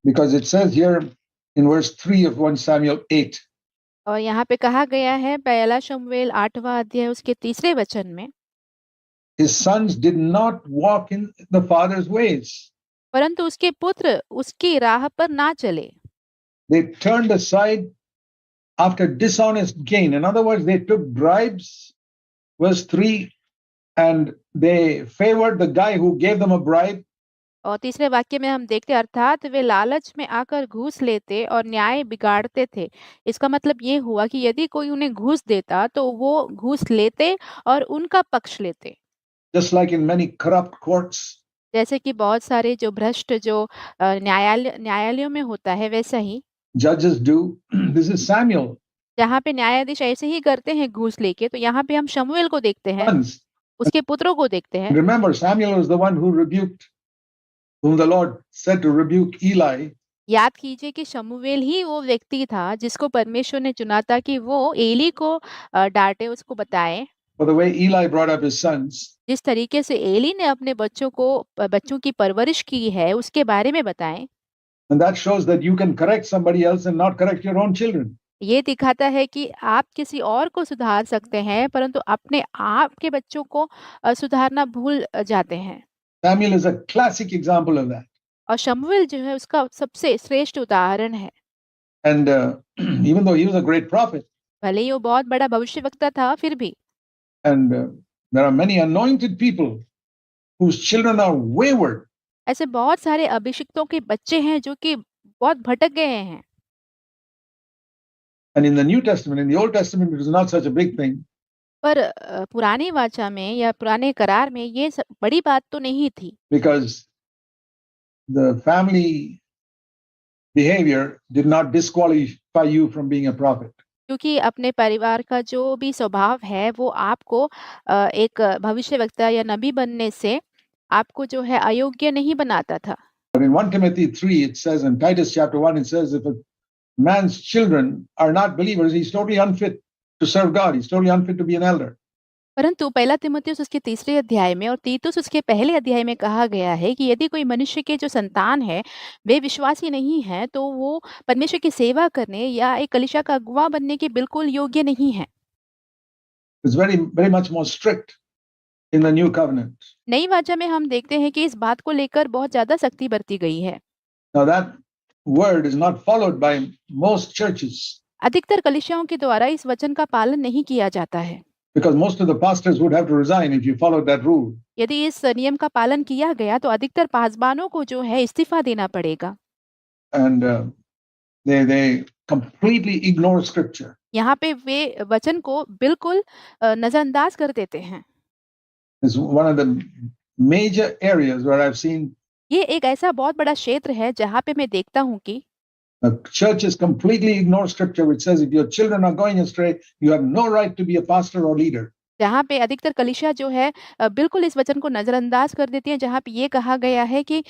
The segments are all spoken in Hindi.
Because it says here in verse 3 of 1 Samuel 8, और यहाँ पे कहा गया है पहला शमूएल 8वां अध्याय उसके 3 वचन में, his sons did not walk in the father's ways. परंतु उसके पुत्र उसकी राह पर ना चले, They turned aside after dishonest gain. In other words, they took bribes, verse 3, and they favored the guy who gave them a bribe. और 3 वाक्य में हम देखते अर्थात वे लालच में आकर घूस लेते और न्याय बिगाड़ते थे। इसका मतलब ये हुआ कि यदि कोई उन्हें घूस देता तो वो घूस लेते और उनका पक्ष लेते। Just like in many corrupt courts, जैसे कि बहुत सारे जो भ्रष्ट जो न्यायालयों में होता है वैसा ही judges do. This is Samuel. जहाँ पे न्यायाधीश ऐसे ही करते हैं घूस लेके, तो यहाँ पे हम शमूएल को देखते हैं, Sons. उसके पुत्रों को देखते हैं। Remember, Samuel was the one who rebuked, whom the Lord said to rebuke Eli. याद कीजिए कि शमूएल ही वो व्यक्ति था जिसको परमेश्वर ने चुना था कि वो एली को डांटे, उसको बताए। For the way Eli brought up his sons. जिस तरीके से एली ने अपने बच्चों की परवरिश की है उसके बारे में बताएं। And that shows that you can correct somebody else and not correct your own children. ये दिखाता है कि आप किसी और को सुधार सकते हैं परंतु अपने आप के बच्चों को सुधारना भूल जाते हैं। Samuel is a classic example of that. और शमूएल जो है उसका सबसे श्रेष्ठ उदाहरण है। And even though he was a great prophet, भले ही वो बहुत बड़ा भविष्यवक्ता था फिर भी, and there are many anointed people whose children are wayward. ऐसे बहुत सारे अभिषिक्तों के बच्चे हैं जो कि बहुत भटक गए हैं। And in the New Testament, in the Old Testament, it was not such a big thing. पर पुरानी वाचा में या पुराने करार में ये बड़ी बात तो नहीं थी, Because the family behavior did not disqualify you from being a prophet. क्योंकि अपने परिवार का जो भी स्वभाव है वो आपको एक भविष्यवक्ता या नबी बनने से आपको जो है अयोग्य नहीं बनाता था। But in 1 Timothy 3, it says, in Titus chapter 1, it says, if a man's children are not believers, he's totally unfit to serve God. He's totally unfit to be an elder. परंतु पहला तीमुथियुस उसके 3 अध्याय में और तीतुस उसके पहले अध्याय में कहा गया है कि यदि कोई मनुष्य के जो संतान है वे विश्वासी नहीं है तो वो परमेश्वर की सेवा करने या एक कलीसिया का अगुवा बनने के बिल्कुल योग्य नहीं है। It's very, very much more strict in the new covenant. नई वाचा में हम देखते हैं कि इस बात को लेकर बहुत ज्यादा सख्ती बरती गई है। Now that word is not followed by most churches. अधिकतर कलीसियाओं के द्वारा इस वचन का पालन नहीं किया जाता है, Because most of the pastors would have to resign if you followed that rule. यदि इस नियम का पालन किया गया तो अधिकतर पासबानों को जो है इस्तीफा देना पड़ेगा। And they completely ignore scripture. यहाँ पे वे वचन को बिल्कुल नजरअंदाज कर देते हैं। It's one of the major areas where I've seen ये एक ऐसा बहुत बड़ा क्षेत्र है जहाँ पे मैं देखता हूँ कि the churches completely ignore scripture, which says if your children are going astray, you have no right to be a pastor or leader. जहाँ पे अधिकतर कलीसिया जो है बिल्कुल इस वचन को नजरअंदाज कर देती है, जहाँ पे ये कहा गया है कि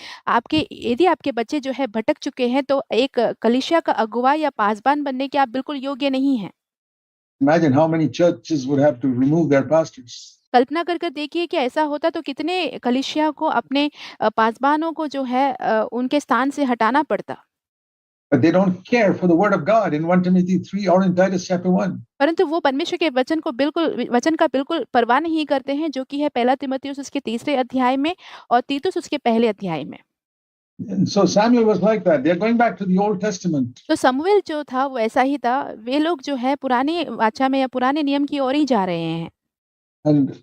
यदि आपके बच्चे जो है भटक चुके हैं तो एक कलीसिया का अगुवा या पासबान बनने के आप बिल्कुल योग्य नहीं हैं। Imagine how many churches would have to remove their pastors. कल्पना कर देखिए कि ऐसा होता तो कितने कलीसिया को अपने पासबानों को जो है उनके स्थान से हटाना पड़ता। But they don't care for the word of God in 1 Timothy 3 or in Titus chapter 1. परंतु वो परमेश्वर के वचन का बिल्कुल परवाह नहीं करते हैं, जो कि है पहला तीमुथियुस उसके 3 अध्याय में और तीतुस उसके पहले अध्याय में। And so Samuel was like that. They're going back to the Old Testament. तो समूएल जो था वो ऐसा ही था, वे लोग जो है पुरानी वाचा में या पुराने नियम की ओर ही जा रहे हैं। And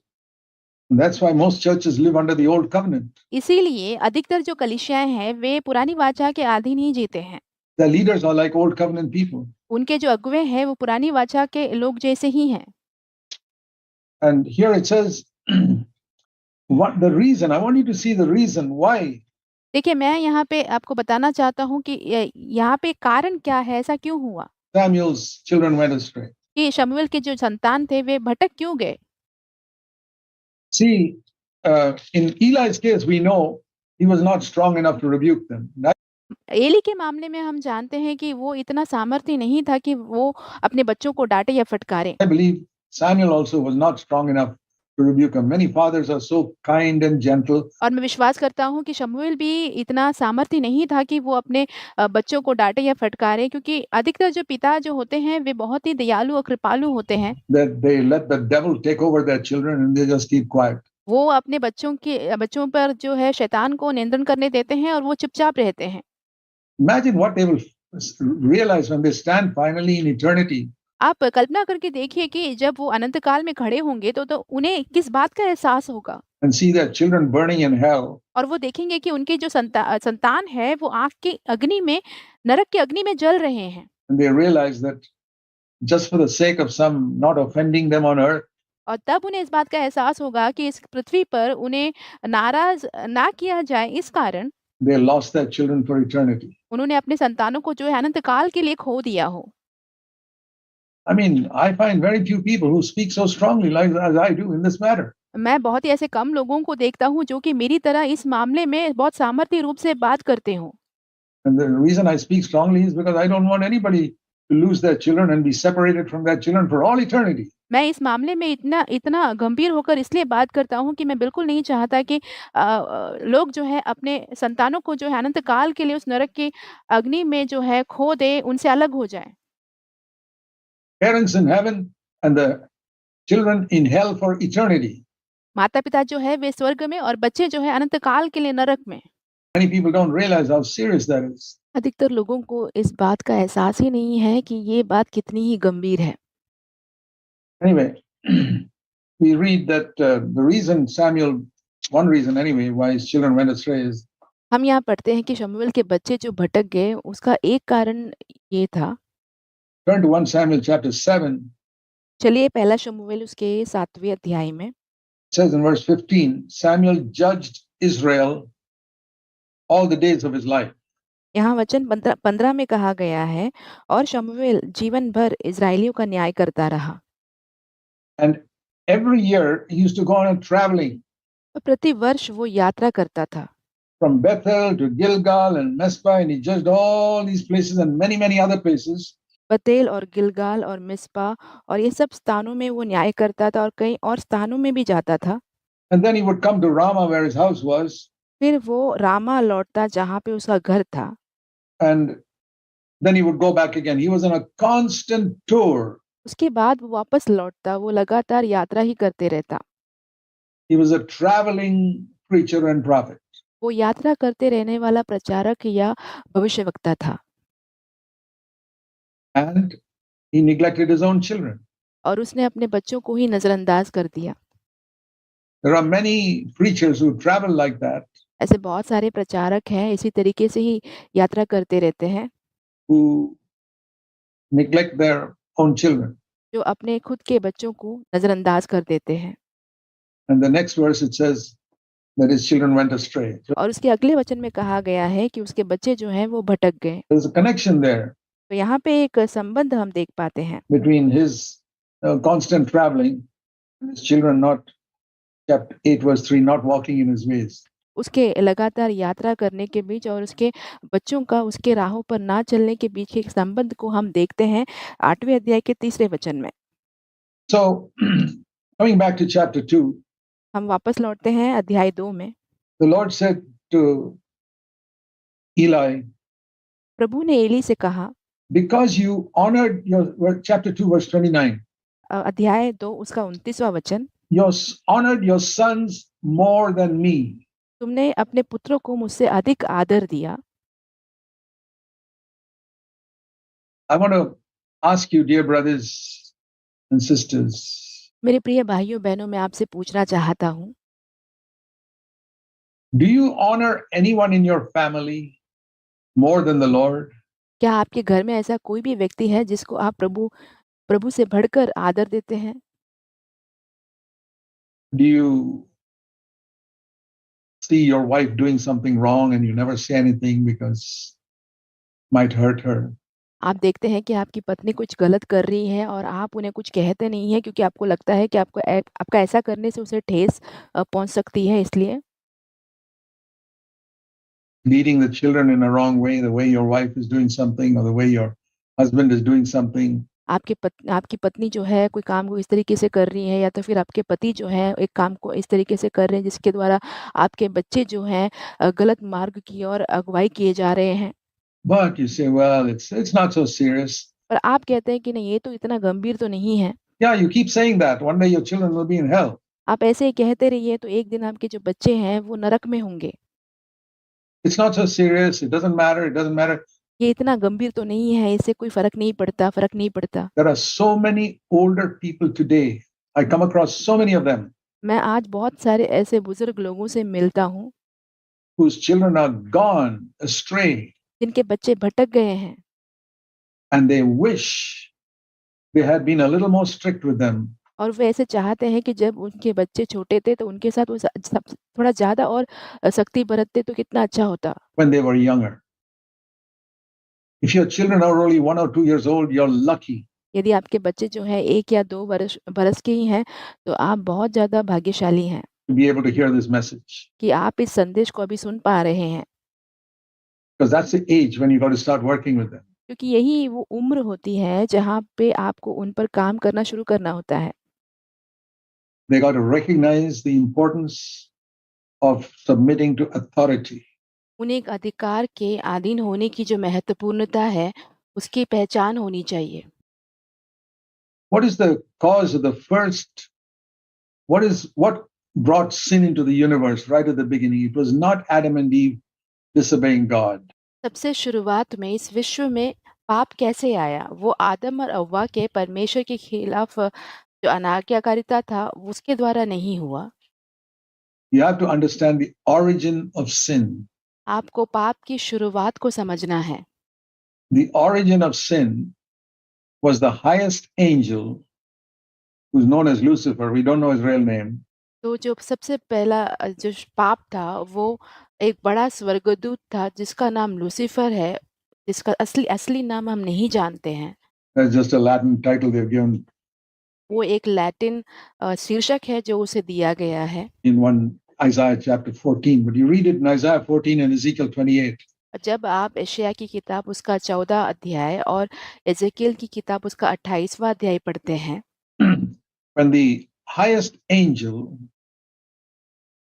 that's why most churches live under the Old Covenant. इसीलिए अधिकतर जो कलीसियाएं हैं वे पुरानी वाचा के अधीन ही जीते हैं। The leaders are like Old Covenant people. उनके जो अगुवे हैं वो पुरानी वाचा के लोग जैसे ही हैं। And here it says, what the reason, I want you to see the reason why. देखिए मैं यहाँ पे आपको बताना चाहता हूँ कि यहाँ पे कारण क्या है, ऐसा क्यों हुआ Samuel's children went astray. कि शमूएल के जो संतान थे वे भटक क्यों गए। See, in Eli's case, we know he was not strong enough to rebuke them. एली के मामले में हम जानते हैं कि वो इतना सामर्थ्य नहीं था कि वो अपने बच्चों को डांटे या फटकारे। I believe Samuel also was not strong enough to rebuke them. Many fathers are so kind and gentle. और मैं विश्वास करता हूँ कि शमूएल भी इतना सामर्थ्य नहीं था कि वो अपने बच्चों को डाँटे या फटकारे, क्योंकि अधिकतर जो पिता जो होते हैं वे बहुत ही दयालु और कृपालु होते हैं। That they let the devil take over their children and they just keep quiet. वो अपने बच्चों पर जो है शैतान को नियंत्रण करने देते हैं और वो चुपचाप रहते हैं। Imagine what they will realize when they stand finally in eternity. आप कल्पना करके देखिए कि जब वो अनंत काल में खड़े होंगे तो उन्हें किस बात का एहसास होगा। And see their children burning in hell. और वो देखेंगे कि उनके जो संतान है वो आग की अग्नि में, नरक की अग्नि में जल रहे हैं। And they realize that just for the sake of some not offending them on earth, और तब उन्हें इस बात का एहसास होगा कि इस पृथ्वी पर उन्हें नाराज ना किया जाए, इस कारण they lost their children for eternity. उन्होंने अपने संतानों को जो है अनंत काल के लिए खो दिया हो। I mean, I find very few people who speak so strongly like as I do in this matter. मैं बहुत ही ऐसे कम लोगों को देखता हूँ जो कि मेरी तरह इस मामले में बहुत सामर्थ्य रूप से बात करते हों। And the reason I speak strongly is because I don't want anybody to lose their children and be separated from their children for all eternity. मैं इस मामले में इतना गंभीर होकर इसलिए बात करता हूँ कि मैं बिल्कुल नहीं चाहता कि लोग जो है अपने संतानों को जो है अनंत काल के लिए उस नरक की अग्नि में जो है खो दे, उनसे अलग हो जाएँ। Parents in heaven and the children in hell for eternity. माता-पिता जो है वे स्वर्ग में और बच्चे जो है अनंत काल के लिए नरक में। Many people don't realize how serious that is. अधिकतर लोगों को इस बात का एहसास ही नहीं है कि ये बात कितनी ही गंभीर है। Anyway, we read that the reason one reason anyway, why his children went astray is हम यहाँ पढ़ते हैं कि शमूएल के बच्चे जो भटक गए, उसका एक कारण ये था। turn to 1 Samuel chapter 7. चलिए पहला शमूएल उसके 7वें अध्याय में It says in verse 15, Samuel judged Israel all the days of his life. यहाँ वचन 15 में कहा गया है, और शमूएल जीवन भर इस्राएलियों का न्याय करता रहा। And every year he used to go on a traveling प्रति वर्ष वो यात्रा करता था। from Bethel to Gilgal and Mizpah, and he judged all these places and many other places. बतेल और गिलगाल और मिस्पा और ये सब स्थानों में वो न्याय करता था और कई और स्थानों में भी जाता था। And then he would come to Ramah where his house was. फिर वो रामा लौटता जहाँ पे उसका घर था। And then he would go back again. He was on a constant tour. उसके बाद वो वापस लौटता, वो लगातार यात्रा ही करते रहता। He was a traveling preacher and prophet. वो यात्रा करते रहने वाला प्रचारक या भविष्यवक्ता था। And he neglected his own children. और उसने अपने बच्चों को ही नजरअंदाज कर दिया। There are many preachers who travel like that. ऐसे बहुत सारे प्रचारक हैं, इसी तरीके से ही यात्रा करते रहते हैं, Who neglect their own children. जो अपने खुद के बच्चों को नजरअंदाज कर देते हैं। And the next verse it says that his children went astray. So और उसके अगले वचन में कहा गया है कि उसके बच्चे जो हैं वो भटक गए। there's a connection there तो यहाँ पे एक संबंध हम देख पाते हैं between his constant traveling and his children not, chapter 8 verse 3, not walking in his ways. उसके लगातार यात्रा करने के बीच और उसके बच्चों का उसके राहों पर ना चलने के बीच के एक संबंध को हम देखते हैं 8वें अध्याय के 3रे वचन में। So coming back to chapter 2, हम वापस लौटते हैं अध्याय 2 में। the Lord said to Eli, प्रभु ने एली से कहा, because you honored chapter 2 verse 29, अध्याय 2 उसका 29वां वचन, you honored your sons more than me. तुमने अपने पुत्रों को मुझसे अधिक आदर दिया। I want to ask you, dear brothers and sisters, मेरे प्रिय भाइयों बहनों, मैं आपसे पूछना चाहता हूँ, do you honor anyone in your family more than the Lord? क्या आपके घर में ऐसा कोई भी व्यक्ति है जिसको आप प्रभु से बढ़कर आदर देते हैं? Do you see your wife doing something wrong and you never say anything because it might hurt her? आप देखते हैं कि आपकी पत्नी कुछ गलत कर रही है और आप उन्हें कुछ कहते नहीं हैं क्योंकि आपको लगता है कि आपका ऐसा करने से उसे ठेस पहुंच सकती है, इसलिए। Leading the children in a wrong way, the way your wife is doing something or the way your husband is doing something. आपकी पत्नी जो है कोई काम को इस तरीके से कर रही है, या तो फिर आपके पति जो हैं एक काम को इस तरीके से कर रहे हैं जिसके द्वारा आपके बच्चे जो हैं गलत मार्ग की ओर अगुवाई किए जा रहे हैं। But you say, well, it's not so serious. पर आप कहते हैं कि नहीं, ये तो इतना गंभीर तो नहीं है। Yeah, you keep saying that. One day your children will be in hell. आप ऐसे ही कहते रहिए तो एक दिन आपके जो बच्चे हैं वो नरक में होंगे। It's not so serious. It doesn't matter. It doesn't matter. ये इतना गंभीर तो नहीं है, इससे कोई फ़र्क नहीं पड़ता। There are so many older people today. I come across so many of them मैं आज बहुत सारे ऐसे बुज़ुर्ग लोगों से मिलता हूँ, whose children are gone astray जिनके बच्चे भटक गए हैं and they wish they had been a little more strict with them. और वो ऐसे चाहते हैं कि जब उनके बच्चे छोटे थे तो उनके साथ वो स सब थोड़ा ज़्यादा और सख्ती बरतते तो कितना अच्छा होता। When they were younger. If your children are only 1 or 2 years old, you're lucky. यदि आपके बच्चे जो हैं 1 या 2 बरस के ही हैं, तो आप बहुत ज़्यादा भाग्यशाली हैं To be able to hear this message. कि आप इस संदेश को अभी सुन पा रहे हैं। Because that's the age when you got to start working with them. क्योंकि यही वो उम्र होती है जहाँ पे आपको उन पर काम करना शुरू करना होता है। They got to recognize the importance of submitting to authority. उन्हें एक अधिकार के अधीन होने की जो महत्वपूर्णता है, उसकी पहचान होनी चाहिए। What is the cause of the first? What brought sin into the universe right at the beginning? It was not Adam and Eve disobeying God. सबसे शुरुआत में इस विश्व में पाप कैसे आया? वो आदम और हव्वा के परमेश्वर के खिलाफ जो अनाज्ञाकारिता था, उसके द्वारा नहीं हुआ। You have to understand the origin of sin. आपको पाप की शुरुआत को समझना है। The origin of sin was the highest angel who's known as Lucifer. We don't know his real name. तो जो सबसे पहला जो पाप था, वो एक बड़ा स्वर्गदूत था जिसका नाम लूसीफर है, जिसका असली असली नाम हम नहीं जानते हैं। That's just a Latin title they've given वो एक लैटिन शीर्षक है जो उसे दिया गया है। in one Isaiah chapter 14. But you read it in Isaiah 14 and Ezekiel 28. जब आप यशायाह की किताब उसका 14 अध्याय और एजेकियल की किताब उसका 28वां अध्याय पढ़ते हैं, When the highest angel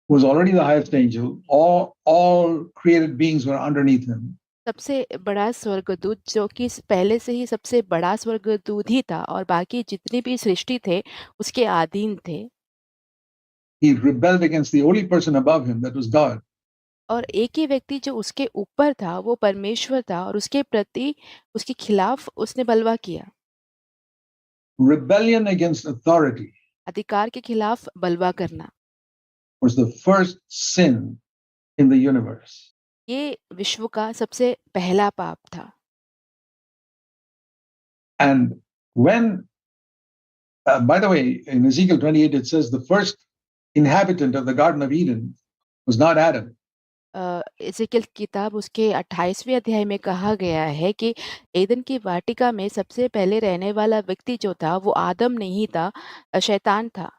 was already the highest angel, all created beings were underneath him. सबसे बड़ा स्वर्गदूत जो कि पहले से ही सबसे बड़ा स्वर्गदूत ही था और बाकी जितनी भी सृष्टि थे उसके अधीन थे। He rebelled against the only person above him, that was God. और एक ही व्यक्ति जो उसके ऊपर था वो परमेश्वर था और उसके प्रति उसके खिलाफ उसने बलवा किया। Rebellion against authority अधिकार के खिलाफ बलवा करना was the first sin in the universe. ये विश्व का सबसे पहला पाप था। And when, by the way, in Ezekiel 28, it says the first inhabitant of the Garden of Eden was not Adam. Ezekiel किताब उसके 28वें अध्याय में कहा गया है कि एदन की वाटिका में सबसे पहले रहने वाला व्यक्ति जो था वो आदम नहीं था, शैतान था।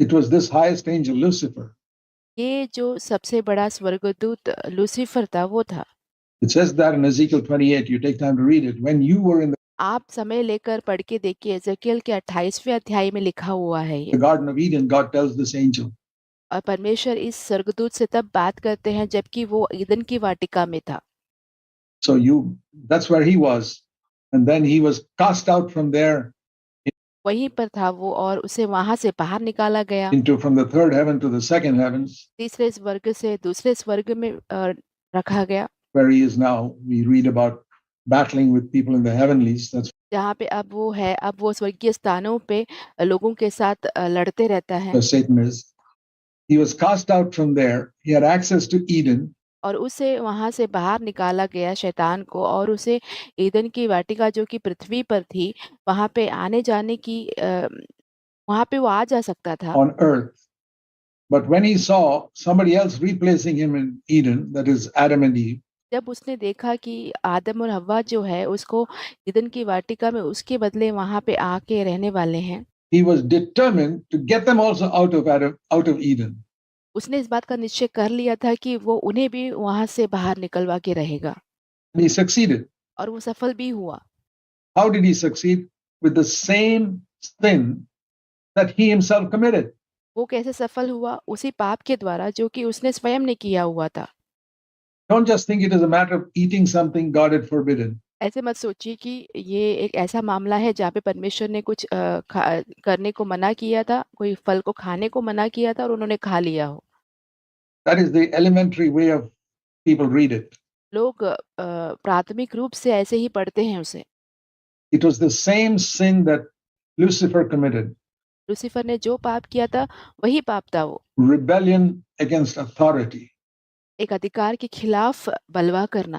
It was this highest angel, Lucifer. ये जो सबसे बड़ा स्वर्गदूत लूसीफर था वो था। It says that in Ezekiel 28. You take time to read it. When you were in आप समय लेकर पढ़ के देखिए, एजेकियल के 28वें अध्याय में लिखा हुआ है the ये। Garden of Eden, God tells this angel, और परमेश्वर इस स्वर्गदूत से तब बात करते हैं जबकि वो ईदन की वाटिका में था। so that's where he was. And then he was cast out from there वहीं पर था वो और उसे वहां से बाहर निकाला गया। from the third heaven to the second heavens, तीसरे स्वर्ग से दूसरे स्वर्ग में रखा गया, where he is now. We read about battling with people in the heavenlies. That's जहाँ पे अब वो है। अब वो स्वर्गीय स्थानों पे लोगों के साथ लड़ते रहता है। where Satan is. He was cast out from there. He had access to Eden. और उसे वहां से बाहर निकाला गया शैतान को, और उसे ईदन की वाटिका जो कि पृथ्वी पर थी वहां पे आने जाने की वहां पे वो आ जा सकता था। On earth. But when he saw somebody else replacing him in Eden, that is Adam and Eve, जब उसने देखा कि आदम और हव्वा जो है उसको ईदन की वाटिका में उसके बदले वहां पे आके रहने वाले हैं, he was determined to get them also out of Eden. उसने इस बात का निश्चय कर लिया था कि वो उन्हें भी वहां से बाहर निकलवा के रहेगा। And he succeeded. और वो सफल भी हुआ। How did he succeed? with the same sin that he himself committed. वो कैसे सफल हुआ? उसी पाप के द्वारा जो कि उसने स्वयं ने किया हुआ था। Don't just think it is a matter of eating something God had forbidden. ऐसे मत सोचिए कि ये एक ऐसा मामला है जहाँ पे परमेश्वर ने कुछ करने को मना किया था, कोई फल को खाने को मना किया था और उन्होंने खा लिया हो। That is the elementary way of people read it. लोग प्राथमिक रूप से ऐसे ही पढ़ते हैं उसे। It was the same sin that Lucifer committed, Lucifer ने जो पाप किया था, वही पाप था वो। rebellion against authority. एक अधिकार के खिलाफ बलवा करना।